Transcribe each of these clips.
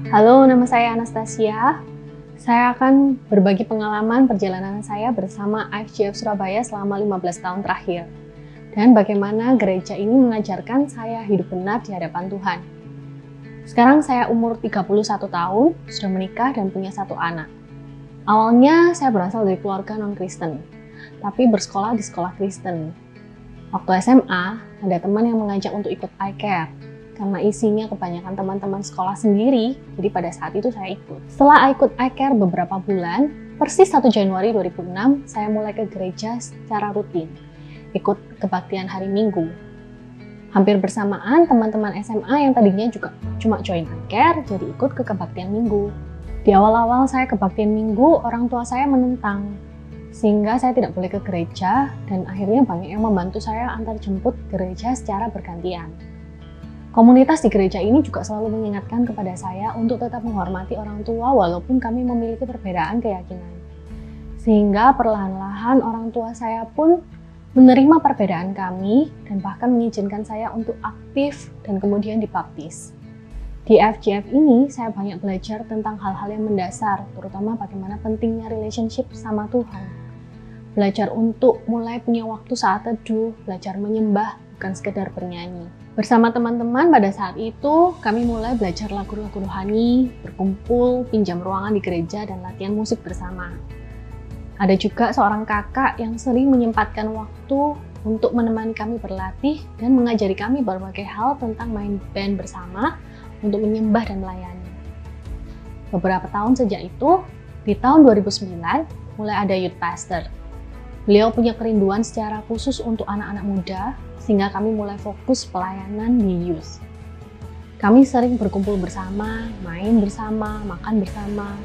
Halo, nama saya Anastasia. Saya akan berbagi pengalaman perjalanan saya bersama IFGF Surabaya selama 15 tahun terakhir. Dan bagaimana gereja ini mengajarkan saya hidup benar di hadapan Tuhan. Sekarang saya umur 31 tahun, sudah menikah dan punya 1 anak. Awalnya saya berasal dari keluarga non-Kristen, tapi bersekolah di sekolah Kristen. Waktu SMA, ada teman yang mengajak untuk ikut iCare. Karena isinya kebanyakan teman-teman sekolah sendiri, jadi pada saat itu saya ikut. Setelah ikut iCare beberapa bulan, persis 1 Januari 2006, saya mulai ke gereja secara rutin, ikut kebaktian hari Minggu. Hampir bersamaan, teman-teman SMA yang tadinya juga cuma join iCare, jadi ikut ke kebaktian Minggu. Di awal-awal saya kebaktian Minggu, orang tua saya menentang, sehingga saya tidak boleh ke gereja, dan akhirnya banyak yang membantu saya antar jemput gereja secara bergantian. Komunitas di gereja ini juga selalu mengingatkan kepada saya untuk tetap menghormati orang tua walaupun kami memiliki perbedaan keyakinan. Sehingga perlahan-lahan orang tua saya pun menerima perbedaan kami dan bahkan mengizinkan saya untuk aktif dan kemudian dibaptis. Di FGF ini saya banyak belajar tentang hal-hal yang mendasar, terutama bagaimana pentingnya relationship sama Tuhan. Belajar untuk mulai punya waktu saat teduh, belajar menyembah, bukan sekedar bernyanyi. Bersama teman-teman pada saat itu, kami mulai belajar lagu-lagu rohani, berkumpul, pinjam ruangan di gereja, dan latihan musik bersama. Ada juga seorang kakak yang sering menyempatkan waktu untuk menemani kami berlatih dan mengajari kami berbagai hal tentang main band bersama untuk menyembah dan melayani. Beberapa tahun sejak itu, di tahun 2009, mulai ada youth pastor. Beliau punya kerinduan secara khusus untuk anak-anak muda, sehingga kami mulai fokus pelayanan di youth. Kami sering berkumpul bersama, main bersama, makan bersama,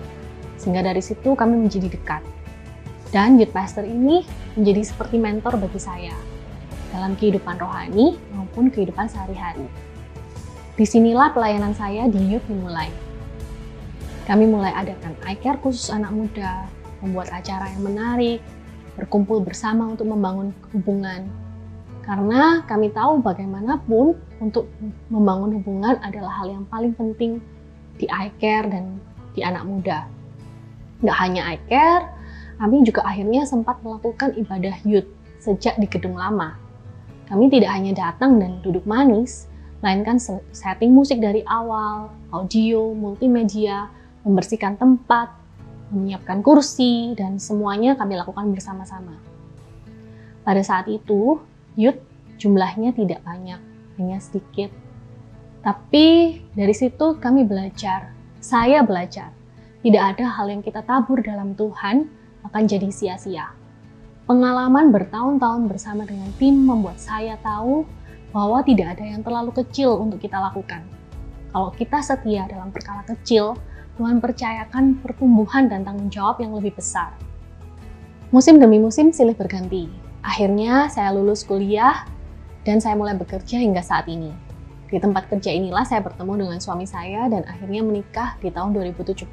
sehingga dari situ kami menjadi dekat. Dan youth pastor ini menjadi seperti mentor bagi saya, dalam kehidupan rohani maupun kehidupan sehari-hari. Disinilah pelayanan saya di youth dimulai. Kami mulai adakan iCare khusus anak muda, membuat acara yang menarik, berkumpul bersama untuk membangun hubungan. Karena kami tahu bagaimanapun untuk membangun hubungan adalah hal yang paling penting di iCare dan di anak muda. Nggak hanya iCare, kami juga akhirnya sempat melakukan ibadah youth sejak di gedung lama. Kami tidak hanya datang dan duduk manis, melainkan setting musik dari awal, audio, multimedia, membersihkan tempat, menyiapkan kursi, dan semuanya kami lakukan bersama-sama. Pada saat itu, youth jumlahnya tidak banyak, hanya sedikit. Tapi dari situ kami belajar, saya belajar, tidak ada hal yang kita tabur dalam Tuhan akan jadi sia-sia. Pengalaman bertahun-tahun bersama dengan tim membuat saya tahu bahwa tidak ada yang terlalu kecil untuk kita lakukan. Kalau kita setia dalam perkara kecil, Tuhan percayakan pertumbuhan dan tanggung jawab yang lebih besar. Musim demi musim silih berganti. Akhirnya saya lulus kuliah dan saya mulai bekerja hingga saat ini. Di tempat kerja inilah saya bertemu dengan suami saya dan akhirnya menikah di tahun 2017.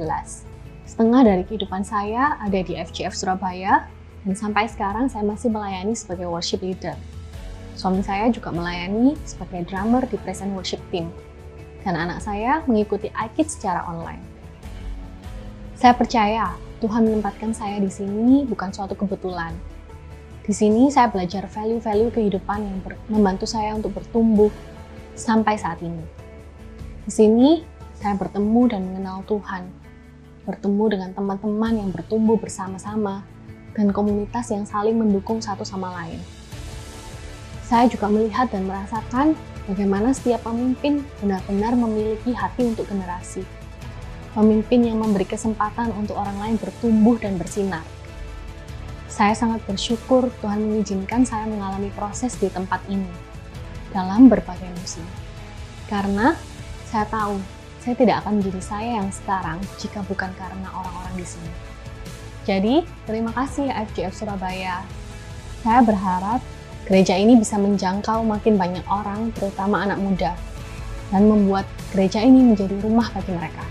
Setengah dari kehidupan saya ada di FGF Surabaya dan sampai sekarang saya masih melayani sebagai worship leader. Suami saya juga melayani sebagai drummer di praise and worship team. Dan anak saya mengikuti iKids secara online. Saya percaya Tuhan menempatkan saya di sini bukan suatu kebetulan. Di sini saya belajar value-value kehidupan yang membantu saya untuk bertumbuh sampai saat ini. Di sini saya bertemu dan mengenal Tuhan, bertemu dengan teman-teman yang bertumbuh bersama-sama, dan komunitas yang saling mendukung satu sama lain. Saya juga melihat dan merasakan bagaimana setiap pemimpin benar-benar memiliki hati untuk generasi. Pemimpin yang memberi kesempatan untuk orang lain bertumbuh dan bersinar. Saya sangat bersyukur Tuhan mengizinkan saya mengalami proses di tempat ini dalam berbagai musim. Karena saya tahu saya tidak akan menjadi saya yang sekarang jika bukan karena orang-orang di sini. Jadi, terima kasih FGF Surabaya. Saya berharap gereja ini bisa menjangkau makin banyak orang, terutama anak muda, dan membuat gereja ini menjadi rumah bagi mereka.